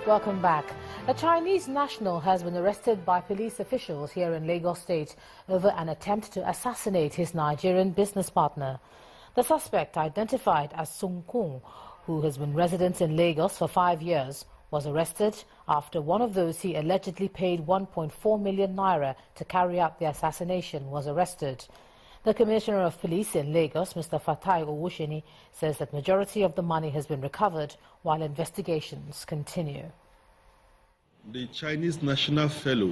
Welcome back. A Chinese national has been arrested by police officials here in Lagos State over an attempt to assassinate his Nigerian business partner. The suspect, identified as Sung Kung, who has been resident in Lagos for 5 years, was arrested after one of those he allegedly paid 1.4 million naira to carry out the assassination was arrested. The Commissioner of Police in Lagos, Mr. Fatai Owusheni, says that majority of the money has been recovered while investigations continue. The Chinese national fellow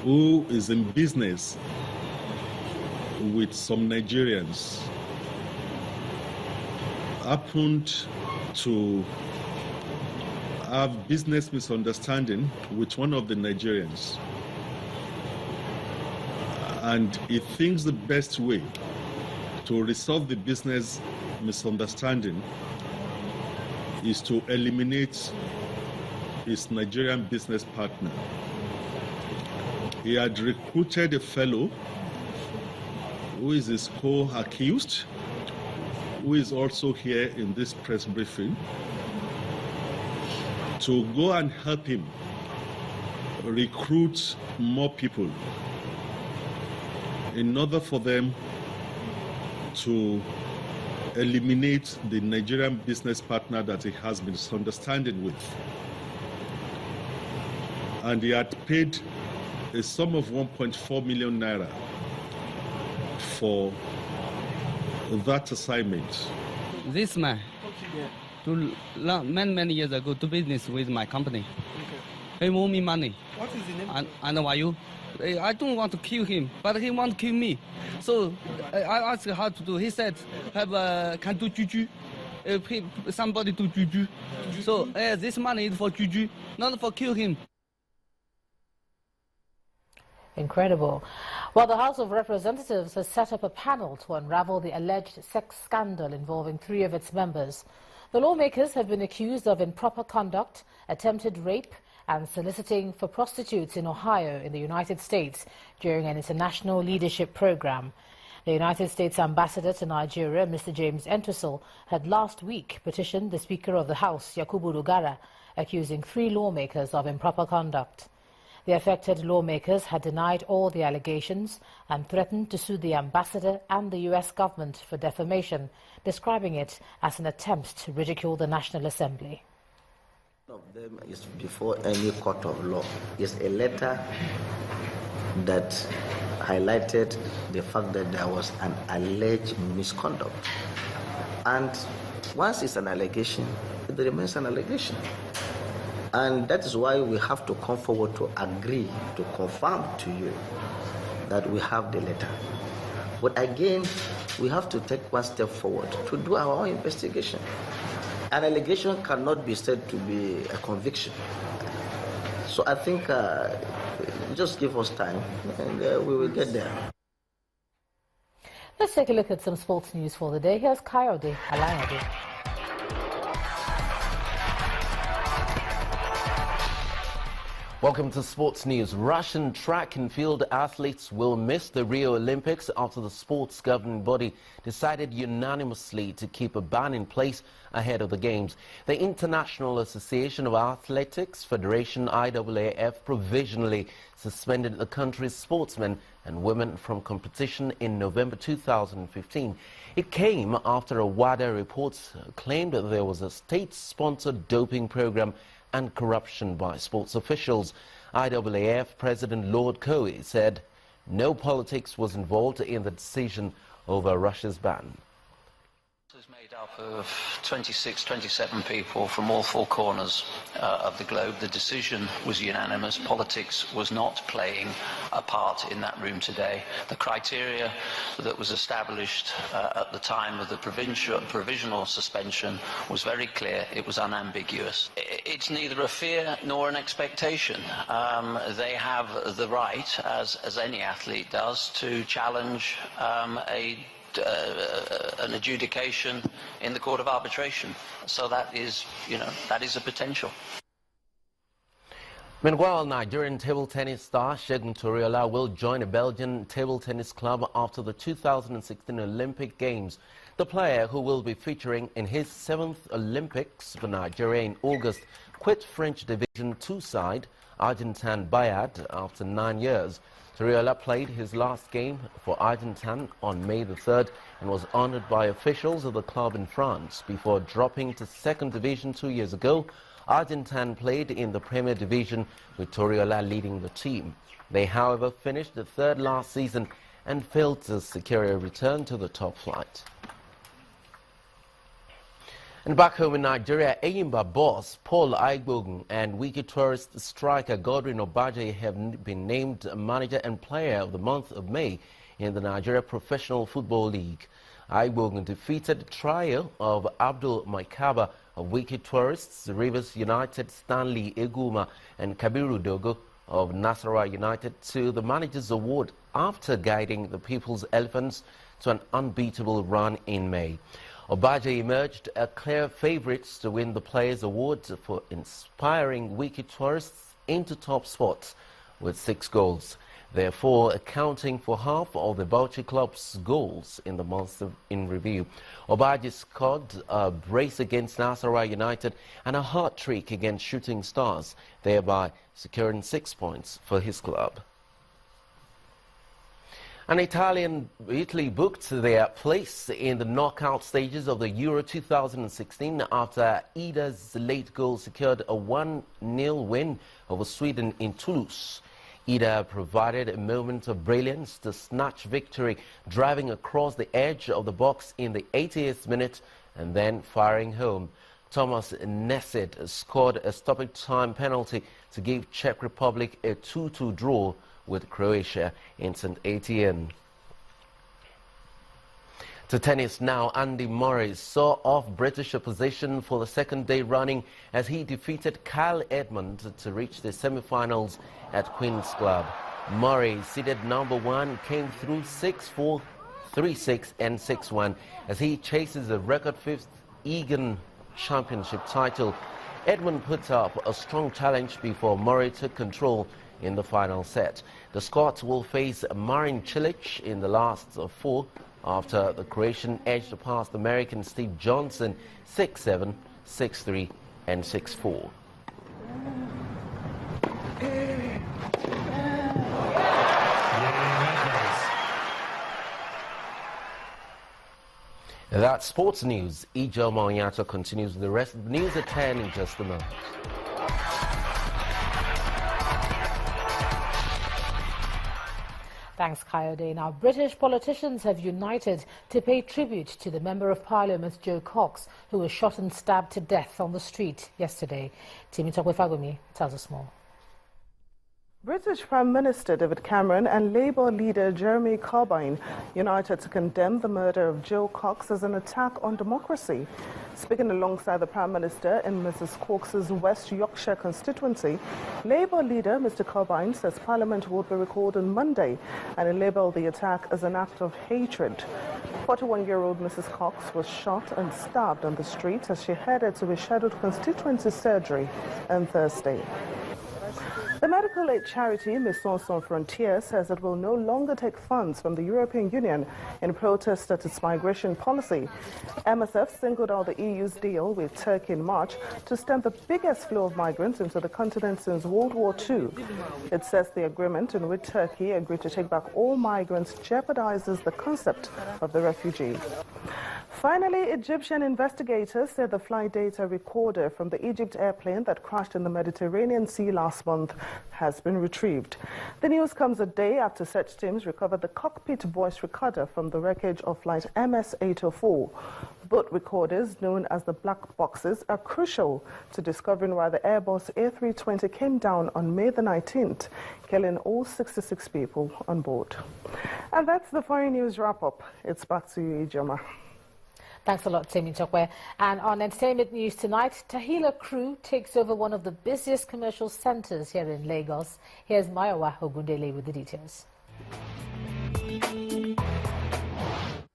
who is in business with some Nigerians happened to have business misunderstanding with one of the Nigerians. And he thinks the best way to resolve the business misunderstanding is to eliminate his Nigerian business partner. He had recruited a fellow who is his co-accused, who is also here in this press briefing, to go and help him recruit more people in order for them to eliminate the Nigerian business partner that he has been misunderstanding with. And he had paid a sum of 1.4 million naira for that assignment. This man, many years ago, do business with my company. Okay. He owe me money. What is the name? And why you? I don't want to kill him, but he want to kill me. So I asked how to do. He said, can do juju. Somebody do juju. So this money is for juju, not for kill him. Incredible. Well, the House of Representatives has set up a panel to unravel the alleged sex scandal involving 3 of its members. The lawmakers have been accused of improper conduct, attempted rape, and soliciting for prostitutes in Ohio in the United States during an international leadership program. The United States ambassador to Nigeria, Mr. James Entwistle, had last week petitioned the Speaker of the House, Yakubu Dogara, accusing 3 lawmakers of improper conduct. The affected lawmakers had denied all the allegations and threatened to sue the ambassador and the U.S. government for defamation, describing it as an attempt to ridicule the National Assembly. One of them is before any court of law. It's a letter that highlighted the fact that there was an alleged misconduct. And once it's an allegation, it remains an allegation. And that is why we have to come forward to agree, to confirm to you that we have the letter. But again, we have to take one step forward to do our own investigation. An allegation cannot be said to be a conviction. So I think just give us time and we will get there. Let's take a look at some sports news for the day. Here's Kayode Alayade. Welcome to Sports News. Russian track and field athletes will miss the Rio Olympics after the sports governing body decided unanimously to keep a ban in place ahead of the Games. The International Association of Athletics Federation, IAAF, provisionally suspended the country's sportsmen and women from competition in November 2015. It came after a WADA report claimed that there was a state-sponsored doping program and corruption by sports officials. IAAF President Lord Coe said no politics was involved in the decision over Russia's ban. It's made up of 26, 27 people from all 4 corners of the globe. The decision was unanimous. Politics was not playing a part in that room today. The criteria that was established at the time of the provisional suspension was very clear. It was unambiguous. It's neither a fear nor an expectation. They have the right, as any athlete does, to challenge an adjudication in the Court of Arbitration. So that is, that is a potential. Meanwhile, Nigerian table tennis star Segun Toriola will join a Belgian table tennis club after the 2016 Olympic Games. The player, who will be featuring in his 7th Olympics for Nigeria in August, quit French Division 2 side Argentin Bayard after 9 years. Toriola played his last game for Argentin on May the 3rd and was honored by officials of the club in France before dropping to 2nd Division 2 years ago. Argentin played in the Premier Division with Toriola leading the team. They, however, finished the 3rd last season and failed to secure a return to the top flight. And back home in Nigeria, Eyimba boss Paul Aigbogun and Wiki tourist striker Godwin Obaje have been named manager and player of the month of May in the Nigeria Professional Football League. Aigbogun defeated the trio of Abdul Maikaba of Wiki Tourists, Rivers United, Stanley Eguma and Kabiru Dogo of Nasarawa United to the Manager's Award after guiding the People's Elephants to an unbeatable run in May. Obaje emerged a clear favourite to win the Players' Award for inspiring Wiki Tourists into top spots with 6 goals, therefore accounting for half of the Bauchi club's goals in the months in review. Obaje scored a brace against Nasarawa United and a hat-trick against Shooting Stars, thereby securing 6 points for his club. Italy booked their place in the knockout stages of the Euro 2016 after Ida's late goal secured a 1-0 win over Sweden in Toulouse. Ida provided a moment of brilliance to snatch victory, driving across the edge of the box in the 80th minute and then firing home. Thomas Nesset scored a stoppage time penalty to give Czech Republic a 2-2 draw with Croatia in St. Etienne. To tennis now, Andy Murray saw off British opposition for the 2nd day running as he defeated Kyle Edmund to reach the semi-finals at Queen's Club. Murray, seeded number 1, came through 6-4, 3-6 and 6-1 as he chases a record 5th Egan Championship title. Edmund put up a strong challenge before Murray took control in the final set. The Scots will face Marin Cilic in the last of 4 after the Croatian edged past American Steve Johnson 6-7, 6-3 and 6-4. That's sports news. Ijo Maunyato continues with the rest of the news at 10 in just a moment. Thanks, Kayode. Now, British politicians have united to pay tribute to the Member of Parliament, Joe Cox, who was shot and stabbed to death on the street yesterday. Timi Tokwe-Fagumi tells us more. British Prime Minister David Cameron and Labour leader Jeremy Corbyn united to condemn the murder of Joe Cox as an attack on democracy. Speaking alongside the Prime Minister in Mrs Cox's West Yorkshire constituency, Labour leader Mr Corbyn says Parliament will be recalled on Monday and he labelled the attack as an act of hatred. 41-year-old Mrs Cox was shot and stabbed on the street as she headed to a scheduled constituency surgery on Thursday. The medical aid charity Maisons Sans Frontières says it will no longer take funds from the European Union in protest at its migration policy. MSF singled out the EU's deal with Turkey in March to stem the biggest flow of migrants into the continent since World War II. It says the agreement in which Turkey agreed to take back all migrants jeopardizes the concept of the refugee. Finally, Egyptian investigators said the flight data recorder from the Egypt airplane that crashed in the Mediterranean Sea last month has been retrieved. The news comes a day after search teams recovered the cockpit voice recorder from the wreckage of flight MS-804. Both recorders, known as the black boxes, are crucial to discovering why the Airbus A320 came down on May the 19th, killing all 66 people on board. And that's the foreign news wrap-up. It's back to you, Ijoma. Thanks a lot, Timi Chokwe. And on entertainment news tonight, Tahila Crew takes over one of the busiest commercial centres here in Lagos. Here's Mayowa Ogundele with the details.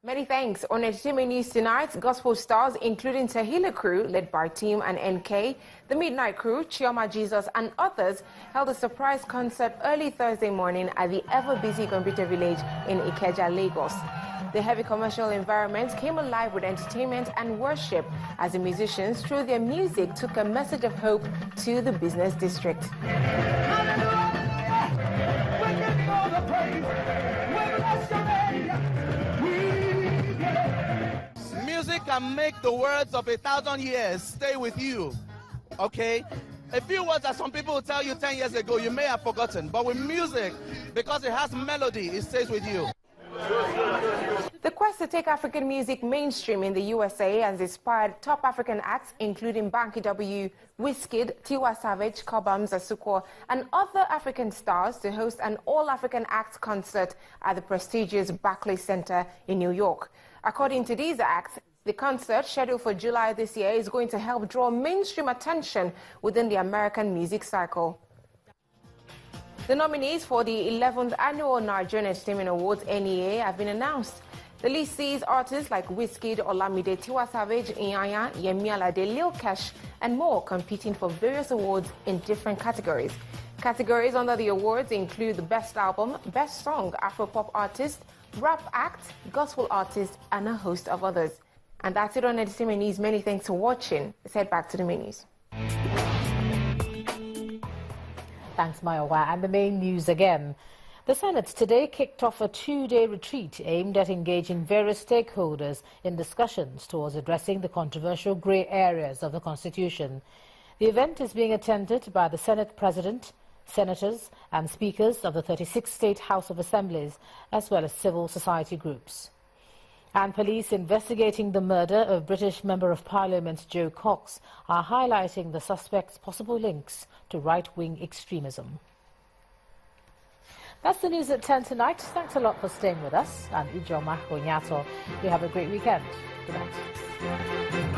Many thanks. On Entertainment News tonight, gospel stars including Tahila Crew, led by Team and NK, the Midnight Crew, Chioma Jesus and others held a surprise concert early Thursday morning at the ever-busy Computer Village in Ikeja, Lagos. The heavy commercial environment came alive with entertainment and worship as the musicians, through their music, took a message of hope to the business district. Music can make the words of 1,000 years stay with you, okay? A few words that some people will tell you 10 years ago, you may have forgotten. But with music, because it has melody, it stays with you. The quest to take African music mainstream in the USA has inspired top African acts, including Banky W, Wizkid, Tiwa Savage, Cobhams, Asukwo, and other African stars to host an all-African acts concert at the prestigious Barclays Center in New York. According to these acts, the concert, scheduled for July this year, is going to help draw mainstream attention within the American music cycle. The nominees for the 11th Annual Nigerian Entertainment Awards, NEA, have been announced. The list sees artists like Wizkid, Olamide, Tiwa Savage, Iyanya, Yemi Alade, Lil Kesh, and more competing for various awards in different categories. Categories under the awards include the Best Album, Best Song, Afropop Artist, Rap Act, Gospel Artist, and a host of others. And that's it on Entertainment News. Many thanks for watching. Let's head back to the main news. Thanks, Mayowa. And the main news again. The Senate today kicked off a two-day retreat aimed at engaging various stakeholders in discussions towards addressing the controversial grey areas of the Constitution. The event is being attended by the Senate President, senators and speakers of the 36 state House of Assemblies, as well as civil society groups. And police investigating the murder of British Member of Parliament Joe Cox are highlighting the suspect's possible links to right-wing extremism. That's the news at 10 tonight. Thanks a lot for staying with us. And Ijoma Onyato, you have a great weekend. Good night.